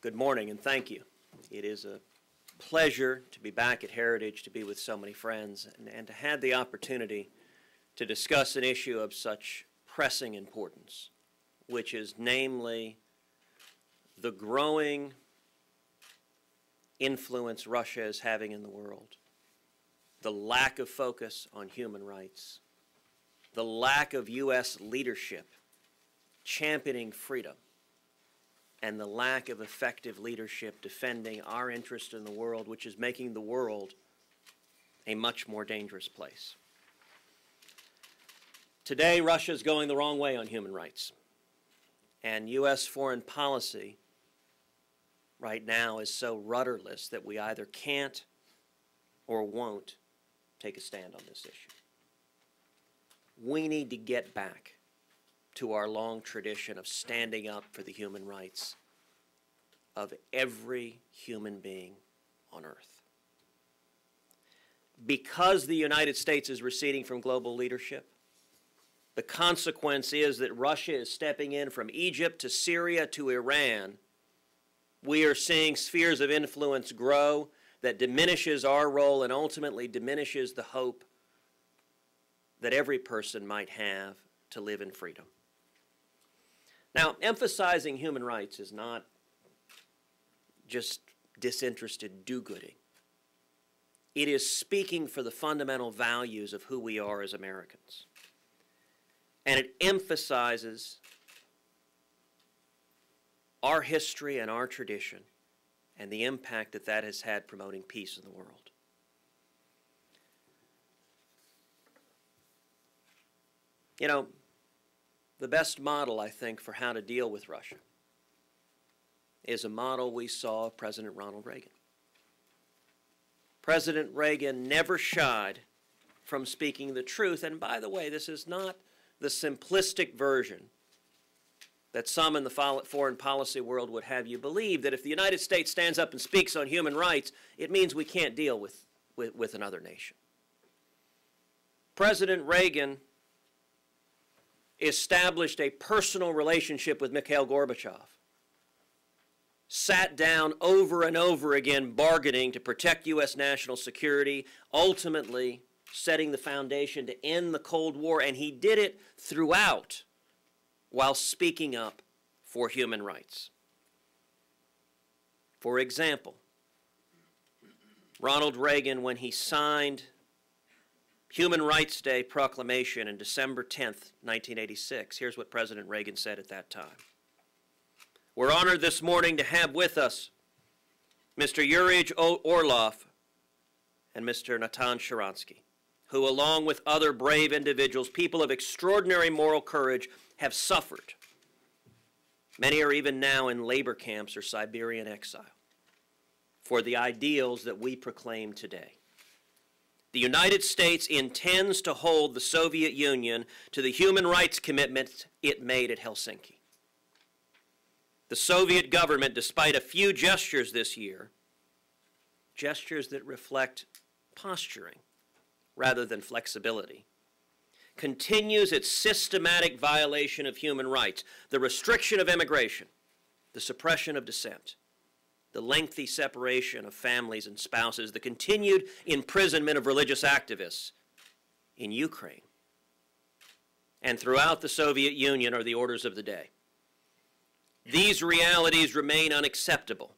Good morning and thank you. It is a pleasure to be back at Heritage, to be with so many friends, and to have the opportunity to discuss an issue of such pressing importance, which is namely the growing influence Russia is having in the world, the lack of focus on human rights, the lack of U.S. leadership championing freedom, and the lack of effective leadership defending our interest in the world, which is making the world a much more dangerous place. Today, Russia is going the wrong way on human rights, and U.S. foreign policy right now is so rudderless that we either can't or won't take a stand on this issue. We need to get back to our long tradition of standing up for the human rights of every human being on earth. Because the United States is receding from global leadership, the consequence is that Russia is stepping in from Egypt to Syria to Iran. We are seeing spheres of influence grow that diminishes our role and ultimately diminishes the hope that every person might have to live in freedom. Now, emphasizing human rights is not just disinterested do-gooding. It is speaking for the fundamental values of who we are as Americans. And it emphasizes our history and our tradition and the impact that that has had promoting peace in the world. You know, the best model, I think, for how to deal with Russia is a model we saw of President Ronald Reagan. President Reagan never shied from speaking the truth, and by the way, this is not the simplistic version that some in the foreign policy world would have you believe, that if the United States stands up and speaks on human rights, it means we can't deal with another nation. President Reagan established a personal relationship with Mikhail Gorbachev, sat down over and over again bargaining to protect U.S. national security, ultimately setting the foundation to end the Cold War, and he did it throughout while speaking up for human rights. For example, Ronald Reagan, when he signed Human Rights Day proclamation on December 10th, 1986. Here's what President Reagan said at that time. We're honored this morning to have with us Mr. Yuri Orlov and Mr. Natan Sharansky, who, along with other brave individuals, people of extraordinary moral courage, have suffered. Many are even now in labor camps or Siberian exile for the ideals that we proclaim today. The United States intends to hold the Soviet Union to the human rights commitments it made at Helsinki. The Soviet government, despite a few gestures this year, gestures that reflect posturing rather than flexibility, continues its systematic violation of human rights, the restriction of immigration, the suppression of dissent, the lengthy separation of families and spouses, the continued imprisonment of religious activists in Ukraine and throughout the Soviet Union are the orders of the day. These realities remain unacceptable,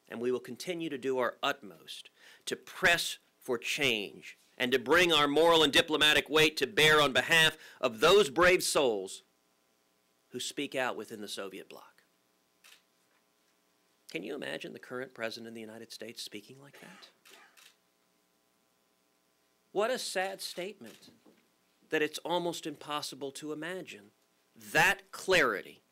and we will continue to do our utmost to press for change and to bring our moral and diplomatic weight to bear on behalf of those brave souls who speak out within the Soviet bloc. Can you imagine the current President of the United States speaking like that? What a sad statement that it's almost impossible to imagine that clarity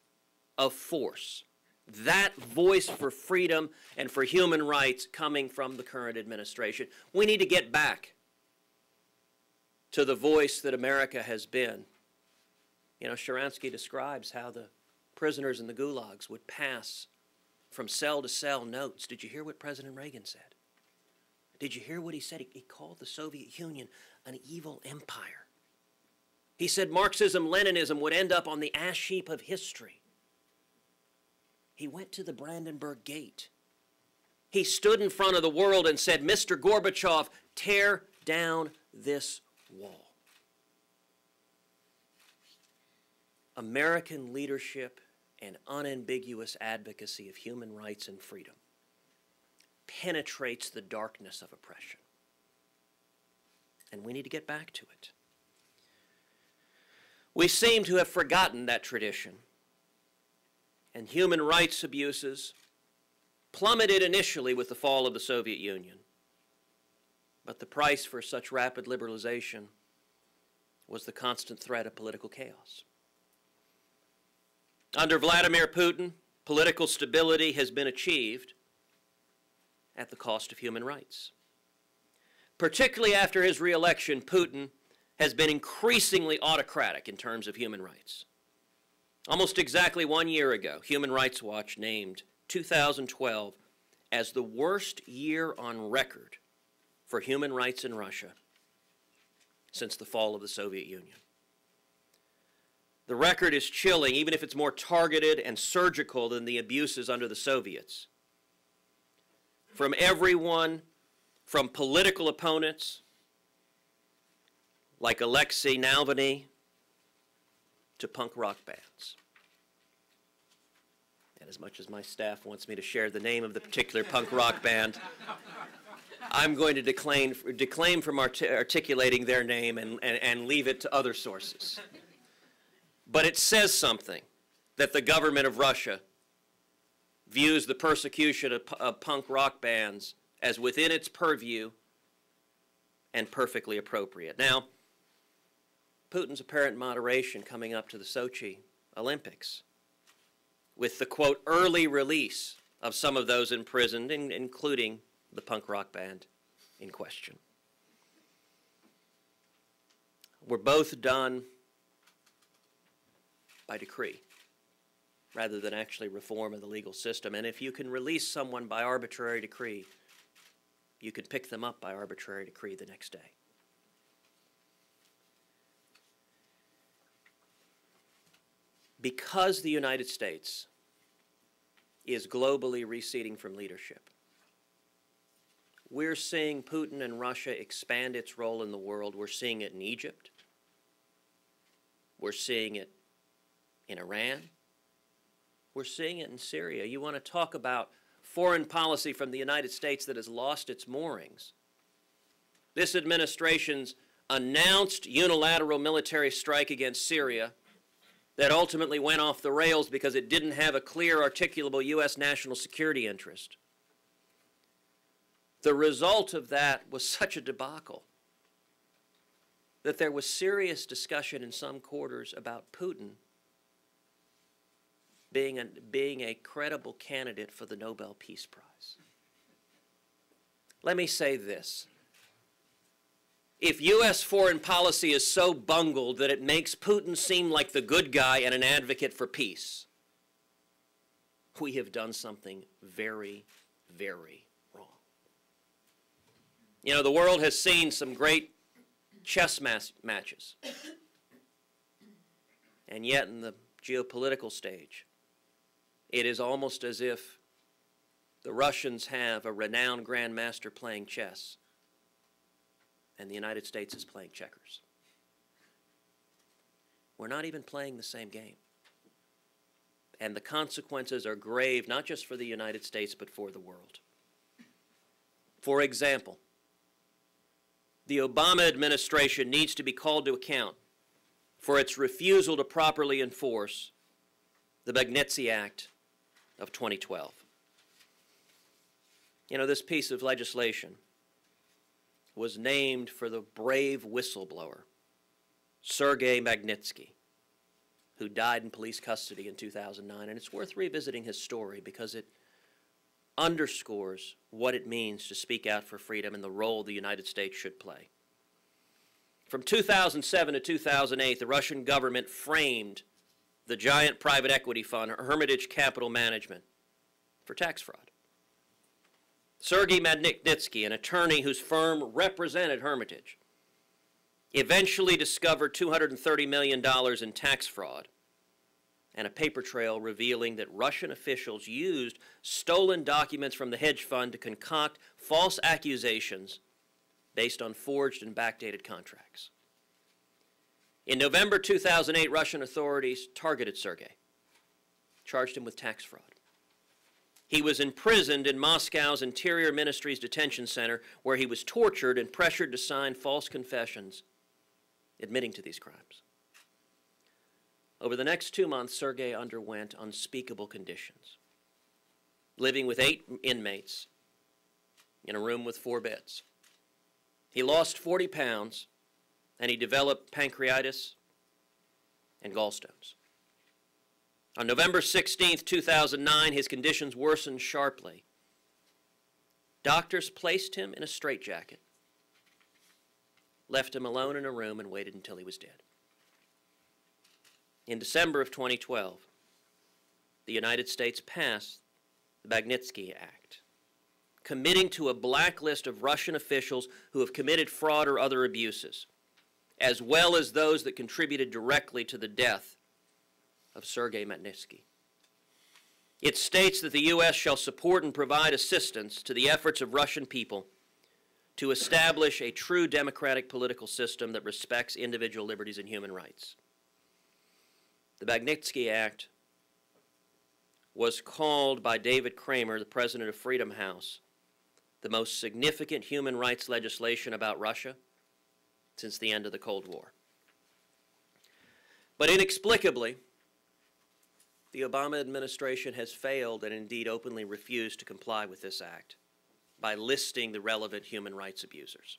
of force, that voice for freedom and for human rights coming from the current administration. We need to get back to the voice that America has been. You know, Sharansky describes how the prisoners in the gulags would pass from cell to cell notes. Did you hear what President Reagan said? Did you hear what he said? He called the Soviet Union an evil empire. He said Marxism-Leninism would end up on the ash heap of history. He went to the Brandenburg Gate. He stood in front of the world and said, Mr. Gorbachev, tear down this wall. American leadership and unambiguous advocacy of human rights and freedom penetrates the darkness of oppression. And we need to get back to it. We seem to have forgotten that tradition. And human rights abuses plummeted initially with the fall of the Soviet Union. But the price for such rapid liberalization was the constant threat of political chaos. Under Vladimir Putin, political stability has been achieved at the cost of human rights. Particularly after his re-election, Putin has been increasingly autocratic in terms of human rights. Almost exactly 1 year ago, Human Rights Watch named 2012 as the worst year on record for human rights in Russia since the fall of the Soviet Union. The record is chilling, even if it's more targeted and surgical than the abuses under the Soviets. From everyone, from political opponents like Alexei Navalny to punk rock bands. And as much as my staff wants me to share the name of the particular punk rock band, I'm going to declaim from articulating their name and leave it to other sources. But it says something that the government of Russia views the persecution of punk rock bands as within its purview and perfectly appropriate. Now, Putin's apparent moderation coming up to the Sochi Olympics with the, quote, early release of some of those imprisoned, including the punk rock band in question. Were both done by decree rather than actually reform of the legal system. And if you can release someone by arbitrary decree, you can pick them up by arbitrary decree the next day. Because the United States is globally receding from leadership, we're seeing Putin and Russia expand its role in the world. We're seeing it in Egypt. We're seeing it in Iran. We're seeing it in Syria. You want to talk about foreign policy from the United States that has lost its moorings. This administration's announced unilateral military strike against Syria that ultimately went off the rails because it didn't have a clear, articulable U.S. national security interest. The result of that was such a debacle that there was serious discussion in some quarters about Putin being a credible candidate for the Nobel Peace Prize. Let me say this. If U.S. foreign policy is so bungled that it makes Putin seem like the good guy and an advocate for peace, we have done something very, very wrong. You know, the world has seen some great chess matches. And yet in the geopolitical stage, it is almost as if the Russians have a renowned grandmaster playing chess and the United States is playing checkers. We're not even playing the same game. And the consequences are grave, not just for the United States, but for the world. For example, the Obama administration needs to be called to account for its refusal to properly enforce the Magnitsky Act of 2012. You know, this piece of legislation was named for the brave whistleblower, Sergei Magnitsky, who died in police custody in 2009. And it's worth revisiting his story because it underscores what it means to speak out for freedom and the role the United States should play. From 2007 to 2008, the Russian government framed the giant private equity fund, Hermitage Capital Management, for tax fraud. Sergei Magnitsky, an attorney whose firm represented Hermitage, eventually discovered $230 million in tax fraud and a paper trail revealing that Russian officials used stolen documents from the hedge fund to concoct false accusations based on forged and backdated contracts. In November 2008, Russian authorities targeted Sergei, charged him with tax fraud. He was imprisoned in Moscow's Interior Ministry's detention center, where he was tortured and pressured to sign false confessions admitting to these crimes. Over the next 2 months, Sergei underwent unspeakable conditions, living with 8 inmates in a room with 4 beds. He lost 40 pounds, and he developed pancreatitis and gallstones. On November 16, 2009, his conditions worsened sharply. Doctors placed him in a straitjacket, left him alone in a room, and waited until he was dead. In December of 2012, the United States passed the Magnitsky Act, committing to a blacklist of Russian officials who have committed fraud or other abuses, as well as those that contributed directly to the death of Sergei Magnitsky. It states that the U.S. shall support and provide assistance to the efforts of Russian people to establish a true democratic political system that respects individual liberties and human rights. The Magnitsky Act was called by David Kramer, the president of Freedom House, the most significant human rights legislation about Russia since the end of the Cold War. But inexplicably, the Obama administration has failed and indeed openly refused to comply with this act by listing the relevant human rights abusers.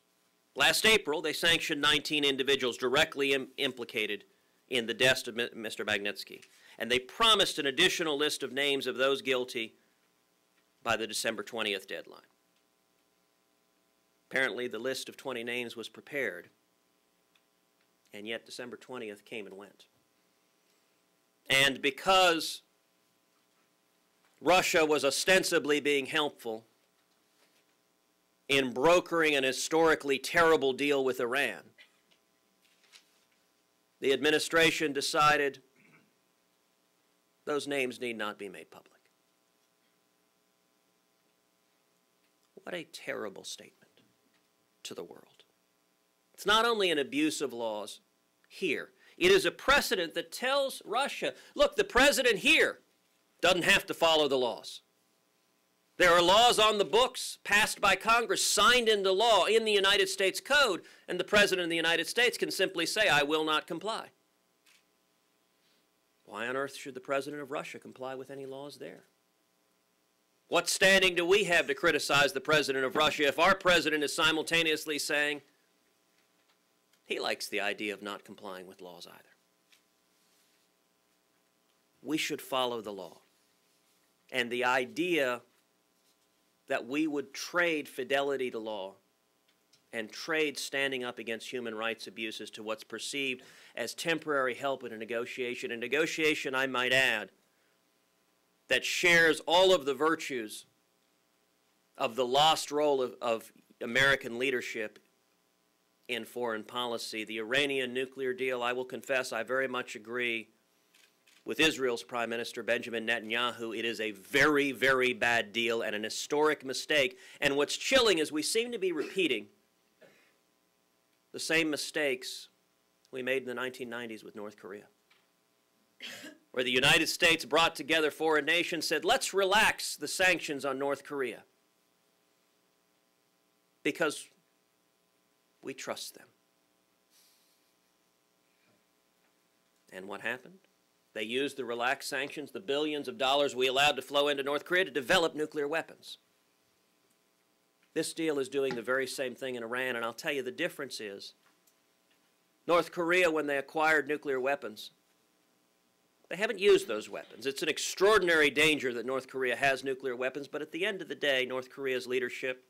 Last April, they sanctioned 19 individuals directly implicated in the death of Mr. Magnitsky, and they promised an additional list of names of those guilty by the December 20th deadline. Apparently, the list of 20 names was prepared, and yet December 20th came and went. And because Russia was ostensibly being helpful in brokering an historically terrible deal with Iran, the administration decided those names need not be made public. What a terrible statement to the world. It's not only an abuse of laws here, it is a precedent that tells Russia, look, the president here doesn't have to follow the laws. There are laws on the books passed by Congress, signed into law in the United States Code, and the President of the United States can simply say, I will not comply. Why on earth should the President of Russia comply with any laws there? What standing do we have to criticize the President of Russia if our President is simultaneously saying he likes the idea of not complying with laws either? We should follow the law. And the idea that we would trade fidelity to law and trade standing up against human rights abuses to what's perceived as temporary help in a negotiation, I might add, that shares all of the virtues of the lost role of American leadership in foreign policy. The Iranian nuclear deal, I will confess, I very much agree with Israel's Prime Minister Benjamin Netanyahu. It is a very, very bad deal and an historic mistake. And what's chilling is we seem to be repeating the same mistakes we made in the 1990s with North Korea, where the United States brought together foreign nations, said, let's relax the sanctions on North Korea because we trust them. And what happened? They used the relaxed sanctions, the billions of dollars we allowed to flow into North Korea, to develop nuclear weapons. This deal is doing the very same thing in Iran, and I'll tell you the difference is North Korea, when they acquired nuclear weapons, they haven't used those weapons. It's an extraordinary danger that North Korea has nuclear weapons, but at the end of the day, North Korea's leadership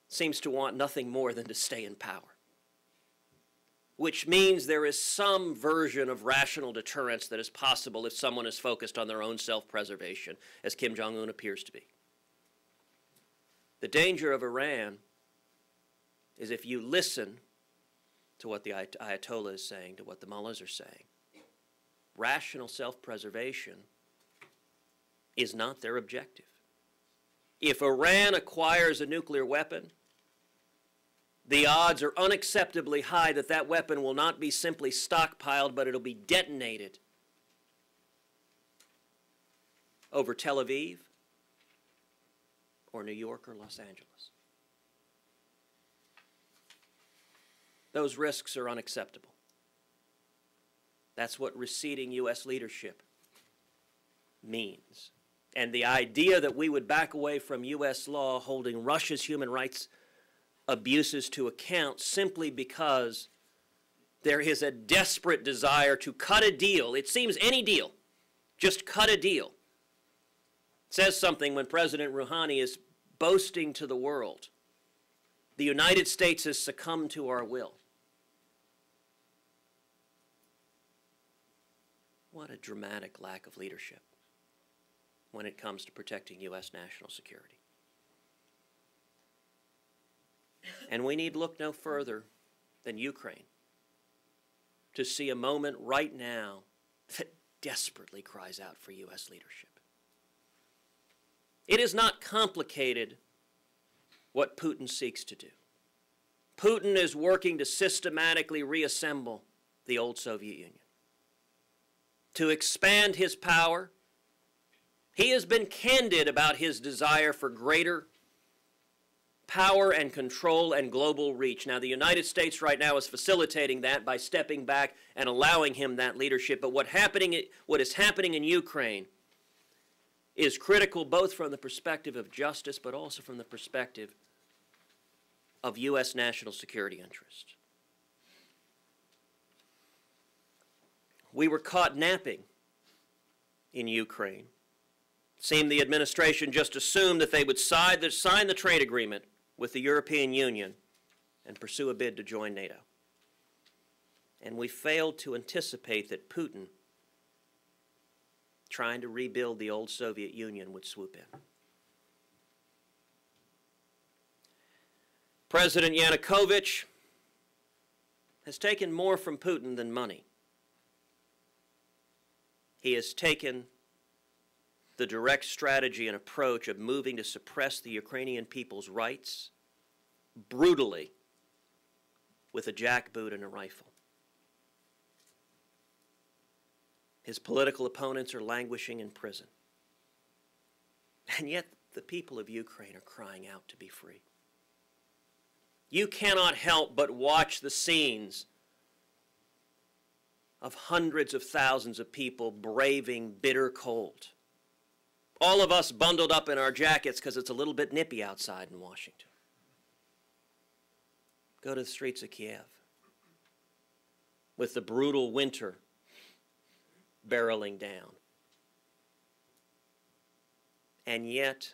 seems to want nothing more than to stay in power, which means there is some version of rational deterrence that is possible if someone is focused on their own self-preservation, as Kim Jong-un appears to be. The danger of Iran is if you listen to what the Ayatollah is saying, to what the mullahs are saying, rational self-preservation is not their objective. If Iran acquires a nuclear weapon, the odds are unacceptably high that that weapon will not be simply stockpiled, but it'll be detonated over Tel Aviv or New York or Los Angeles. Those risks are unacceptable. That's what receding U.S. leadership means. And the idea that we would back away from U.S. law holding Russia's human rights abuses to account simply because there is a desperate desire to cut a deal. It seems any deal, just cut a deal. It says something when President Rouhani is boasting to the world, the United States has succumbed to our will. What a dramatic lack of leadership when it comes to protecting U.S. national security. And we need look no further than Ukraine to see a moment right now that desperately cries out for U.S. leadership. It is not complicated what Putin seeks to do. Putin is working to systematically reassemble the old Soviet Union, to expand his power. He has been candid about his desire for greater power and control and global reach. Now, the United States right now is facilitating that by stepping back and allowing him that leadership. But what is happening in Ukraine is critical both from the perspective of justice but also from the perspective of U.S. national security interest. We were caught napping in Ukraine. It seemed the administration just assumed that they would sign the trade agreement with the European Union and pursue a bid to join NATO. And we failed to anticipate that Putin, trying to rebuild the old Soviet Union, would swoop in. President Yanukovych has taken more from Putin than money. He has taken the direct strategy and approach of moving to suppress the Ukrainian people's rights brutally with a jackboot and a rifle. His political opponents are languishing in prison. And yet the people of Ukraine are crying out to be free. You cannot help but watch the scenes of hundreds of thousands of people braving bitter cold. All of us bundled up in our jackets because it's a little bit nippy outside in Washington. Go to the streets of Kiev with the brutal winter barreling down. And yet,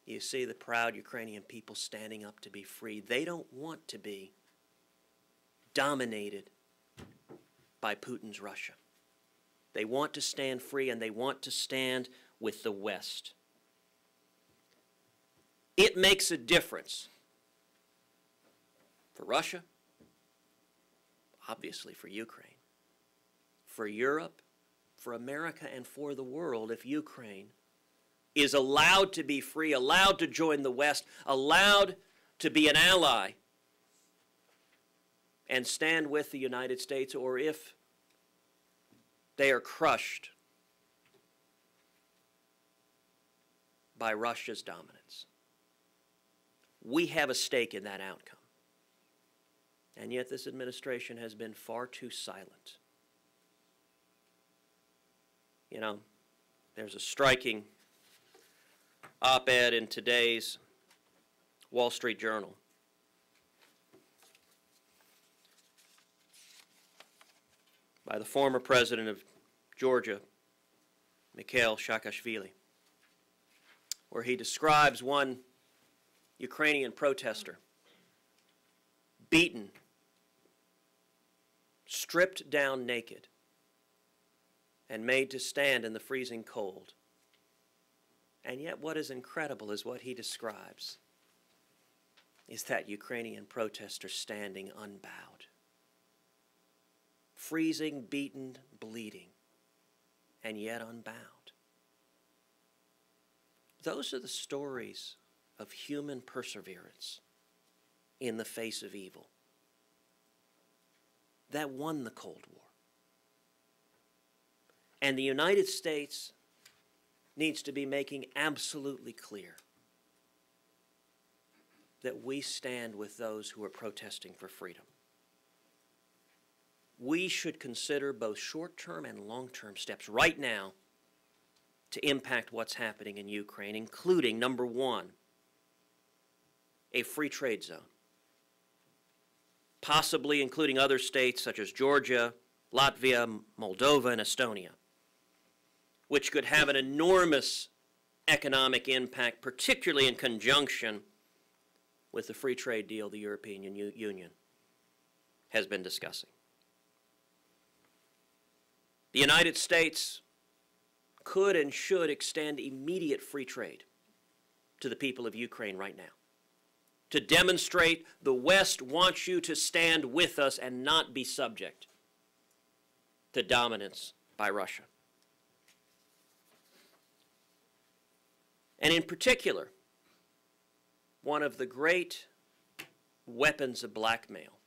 you see the proud Ukrainian people standing up to be free. They don't want to be dominated by Putin's Russia. They want to stand free, and they want to stand with the West. It makes a difference for Russia, obviously for Ukraine, for Europe, for America, and for the world if Ukraine is allowed to be free, allowed to join the West, allowed to be an ally and stand with the United States, or if they are crushed by Russia's dominance. We have a stake in that outcome. And yet this administration has been far too silent. You know, there's a striking op-ed in today's Wall Street Journal. By the former president of Georgia, Mikhail Saakashvili, where he describes one Ukrainian protester beaten, stripped down naked, and made to stand in the freezing cold. And yet what is incredible is what he describes is that Ukrainian protester standing unbowed, freezing, beaten, bleeding, and yet unbound. Those are the stories of human perseverance in the face of evil that won the Cold War. And the United States needs to be making absolutely clear that we stand with those who are protesting for freedom. We should consider both short-term and long-term steps right now to impact what's happening in Ukraine, including, number one, a free trade zone, possibly including other states such as Georgia, Latvia, Moldova, and Estonia, which could have an enormous economic impact, particularly in conjunction with the free trade deal the European Union has been discussing. The United States could and should extend immediate free trade to the people of Ukraine right now, to demonstrate the West wants you to stand with us and not be subject to dominance by Russia. And in particular, one of the great weapons of blackmail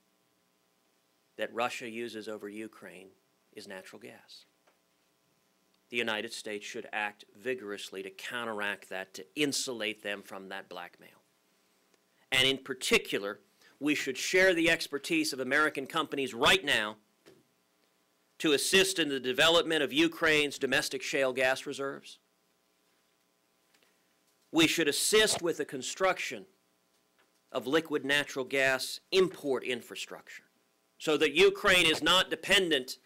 that Russia uses over Ukraine is natural gas. The United States should act vigorously to counteract that, to insulate them from that blackmail. And in particular, we should share the expertise of American companies right now to assist in the development of Ukraine's domestic shale gas reserves. We should assist with the construction of liquid natural gas import infrastructure so that Ukraine is not dependent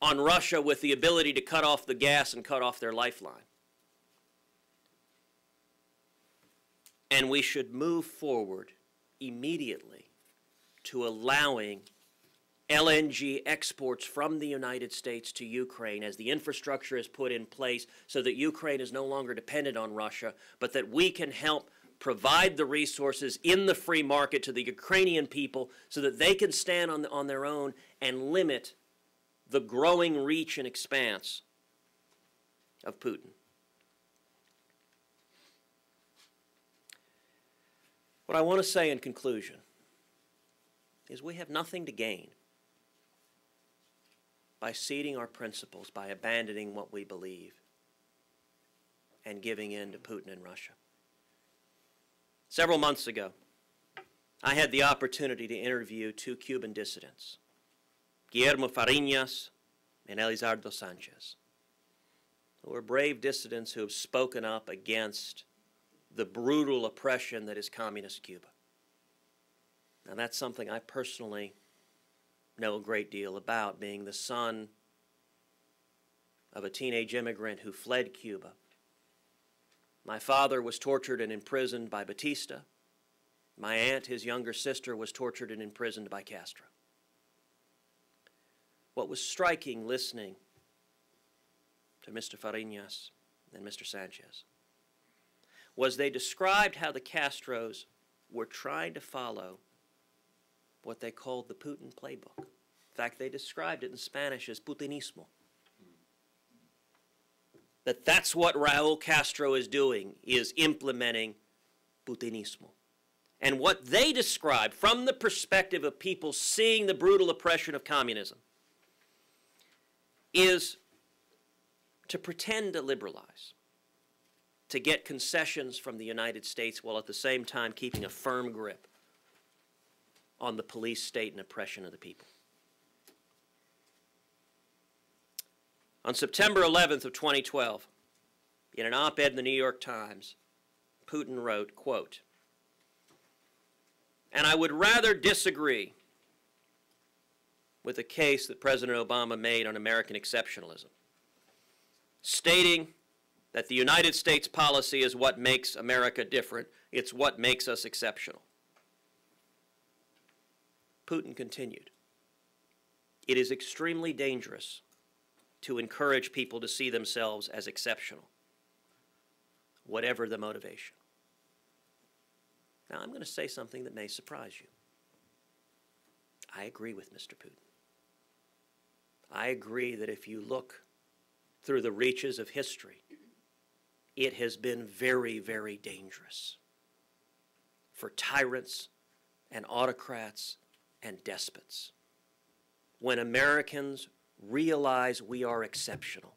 on Russia with the ability to cut off the gas and cut off their lifeline. And we should move forward immediately to allowing LNG exports from the United States to Ukraine as the infrastructure is put in place so that Ukraine is no longer dependent on Russia, but that we can help provide the resources in the free market to the Ukrainian people so that they can stand on their own and limit the growing reach and expanse of Putin. What I want to say in conclusion is we have nothing to gain by ceding our principles, by abandoning what we believe, and giving in to Putin and Russia. Several months ago, I had the opportunity to interview two Cuban dissidents, Guillermo Fariñas and Elizardo Sanchez, who are brave dissidents who have spoken up against the brutal oppression that is communist Cuba. Now, that's something I personally know a great deal about, being the son of a teenage immigrant who fled Cuba. My father was tortured and imprisoned by Batista. My aunt, his younger sister, was tortured and imprisoned by Castro. What was striking listening to Mr. Fariñas and Mr. Sanchez was they described how the Castros were trying to follow what they called the Putin playbook. In fact, they described it in Spanish as Putinismo. That's what Raul Castro is doing, is implementing Putinismo. And what they described from the perspective of people seeing the brutal oppression of communism is to pretend to liberalize, to get concessions from the United States while at the same time keeping a firm grip on the police state and oppression of the people. On September 11th of 2012, in an op-ed in the New York Times, Putin wrote, quote, "And I would rather disagree with the case that President Obama made on American exceptionalism, stating that the United States policy is what makes America different. It's what makes us exceptional." Putin continued, "It is extremely dangerous to encourage people to see themselves as exceptional, whatever the motivation." Now, I'm going to say something that may surprise you. I agree with Mr. Putin. I agree that if you look through the reaches of history, it has been very, very dangerous for tyrants and autocrats and despots. When Americans realize we are exceptional,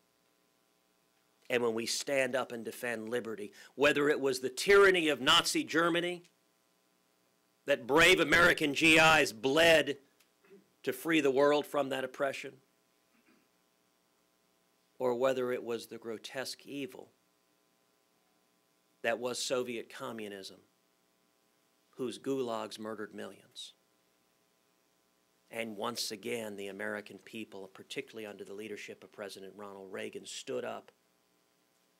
and when we stand up and defend liberty, whether it was the tyranny of Nazi Germany, that brave American GIs bled to free the world from that oppression, or whether it was the grotesque evil that was Soviet communism, whose gulags murdered millions. And once again, the American people, particularly under the leadership of President Ronald Reagan, stood up,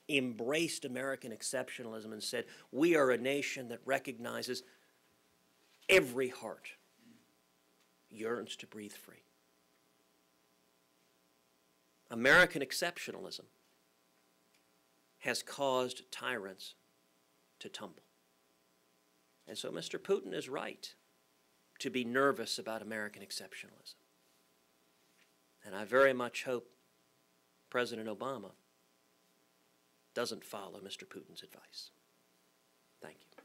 embraced American exceptionalism, and said, we are a nation that recognizes every heart yearns to breathe free. American exceptionalism has caused tyrants to tumble. And so Mr. Putin is right to be nervous about American exceptionalism. And I very much hope President Obama doesn't follow Mr. Putin's advice. Thank you.